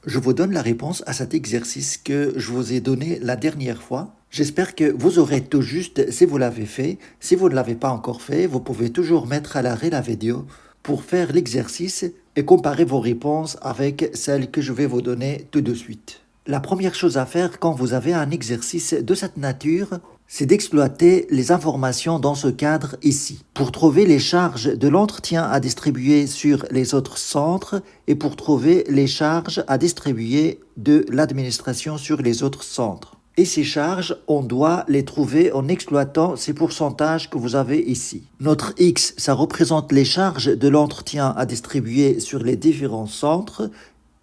je vous donne la réponse à cet exercice que je vous ai donné la dernière fois. J'espère que vous aurez tout juste si vous l'avez fait. Si vous ne l'avez pas encore fait, vous pouvez toujours mettre à l'arrêt la vidéo pour faire l'exercice et comparer vos réponses avec celles que je vais vous donner tout de suite. La première chose à faire quand vous avez un exercice de cette nature, c'est d'exploiter les informations dans ce cadre ici, pour trouver les charges de l'entretien à distribuer sur les autres centres et pour trouver les charges à distribuer de l'administration sur les autres centres. Et ces charges, on doit les trouver en exploitant ces pourcentages que vous avez ici. Notre X, ça représente les charges de l'entretien à distribuer sur les différents centres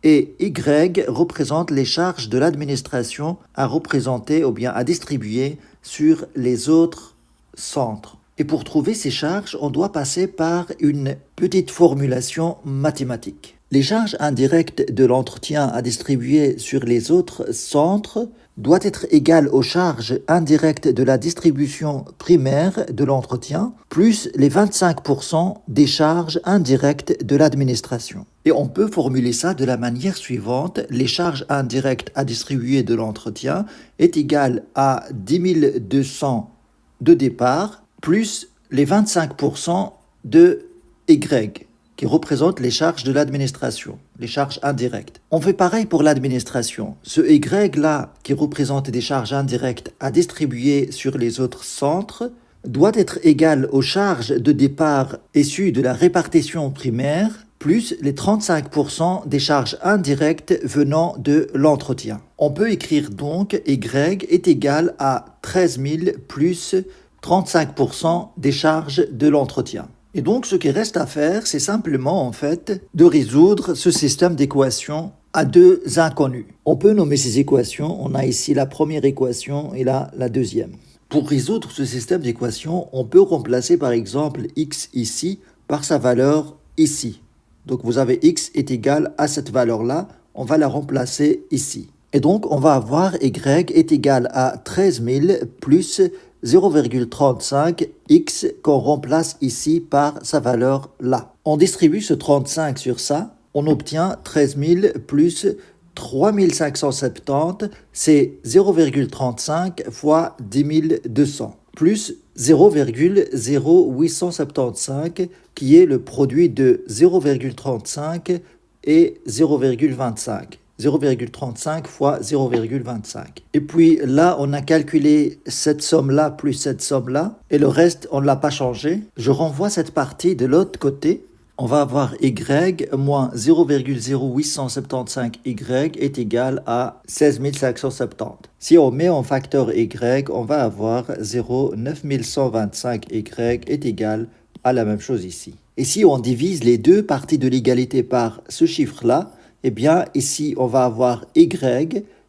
et Y représente les charges de l'administration à représenter ou bien à distribuer sur les autres centres. Et pour trouver ces charges, on doit passer par une petite formulation mathématique. Les charges indirectes de l'entretien à distribuer sur les autres centres doivent être égales aux charges indirectes de la distribution primaire de l'entretien, plus les 25% des charges indirectes de l'administration. Et on peut formuler ça de la manière suivante. Les charges indirectes à distribuer de l'entretien est égale à 10 200 de départ, plus les 25% de Y, qui représentent les charges de l'administration, les charges indirectes. On fait pareil pour l'administration. Ce Y-là, qui représente des charges indirectes à distribuer sur les autres centres, doit être égal aux charges de départ issues de la répartition primaire, plus les 35% des charges indirectes venant de l'entretien. On peut écrire donc Y est égal à 13 000 plus 35% des charges de l'entretien. Et donc, ce qui reste à faire, c'est simplement, en fait, de résoudre ce système d'équations à deux inconnus. On peut nommer ces équations. On a ici la première équation et là, la deuxième. Pour résoudre ce système d'équations, on peut remplacer, par exemple, x ici par sa valeur ici. Donc, vous avez x est égal à cette valeur-là. On va la remplacer ici. Et donc, on va avoir y est égal à 13 000 plus 0,35 x qu'on remplace ici par sa valeur là. On distribue ce 35 sur ça, on obtient 13 000 plus 3570, c'est 0,35 fois 10 200, plus 0,0875 qui est le produit de 0,35 et 0,25. 0,35 fois 0,25. Et puis là, on a calculé cette somme-là plus cette somme-là, et le reste, on ne l'a pas changé. Je renvoie cette partie de l'autre côté. On va avoir y moins 0,0875y est égal à 16 570. Si on met en facteur y, on va avoir 0,9125y est égal à la même chose ici. Et si on divise les deux parties de l'égalité par ce chiffre-là, eh bien, ici, on va avoir y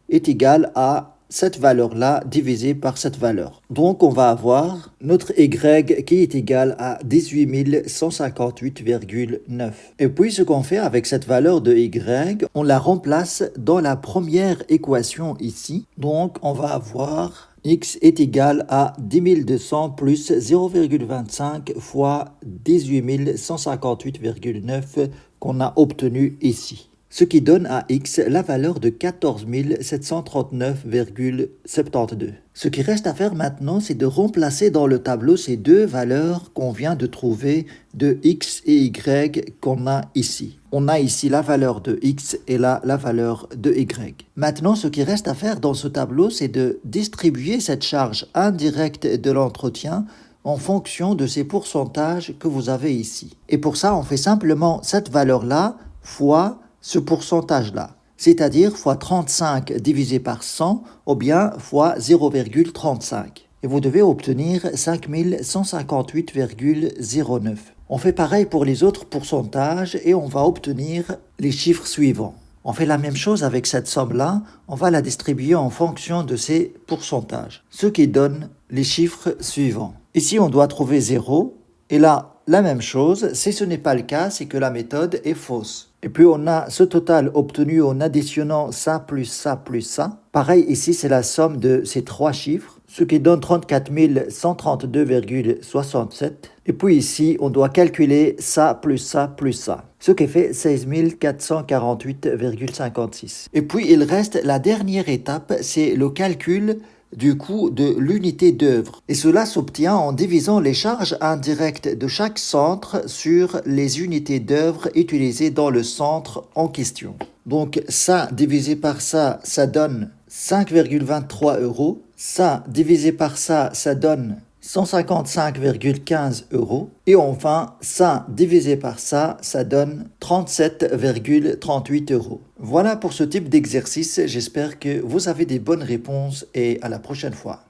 est égal à cette valeur-là divisée par cette valeur. Donc, on va avoir notre y qui est égal à 18 158,9. Et puis, ce qu'on fait avec cette valeur de y, on la remplace dans la première équation ici. Donc, on va avoir x est égal à 10 200 plus 0,25 fois 18 158,9 qu'on a obtenu ici. Ce qui donne à x la valeur de 14 739,72. Ce qui reste à faire maintenant, c'est de remplacer dans le tableau ces deux valeurs qu'on vient de trouver de x et y qu'on a ici. On a ici la valeur de x et là la valeur de y. Maintenant, ce qui reste à faire dans ce tableau, c'est de distribuer cette charge indirecte de l'entretien en fonction de ces pourcentages que vous avez ici. Et pour ça, on fait simplement cette valeur-là fois ce pourcentage-là, c'est-à-dire fois 35 divisé par 100 ou bien fois 0,35. Et vous devez obtenir 5158,09. On fait pareil pour les autres pourcentages et on va obtenir les chiffres suivants. On fait la même chose avec cette somme-là, on va la distribuer en fonction de ces pourcentages, ce qui donne les chiffres suivants. Ici, on doit trouver 0, et là, la même chose, si ce n'est pas le cas, c'est que la méthode est fausse. Et puis on a ce total obtenu en additionnant ça plus ça plus ça. Pareil, ici c'est la somme de ces trois chiffres, ce qui donne 34 132,67. Et puis ici, on doit calculer ça plus ça plus ça, ce qui fait 16 448,56. Et puis il reste la dernière étape, c'est le calcul du coût de l'unité d'œuvre. Et cela s'obtient en divisant les charges indirectes de chaque centre sur les unités d'œuvre utilisées dans le centre en question. Donc ça divisé par ça, ça donne 5,23 euros. Ça divisé par ça, ça donne 155,15 euros. Et enfin, ça divisé par ça, ça donne 37,38 euros. Voilà pour ce type d'exercice. J'espère que vous avez des bonnes réponses et à la prochaine fois.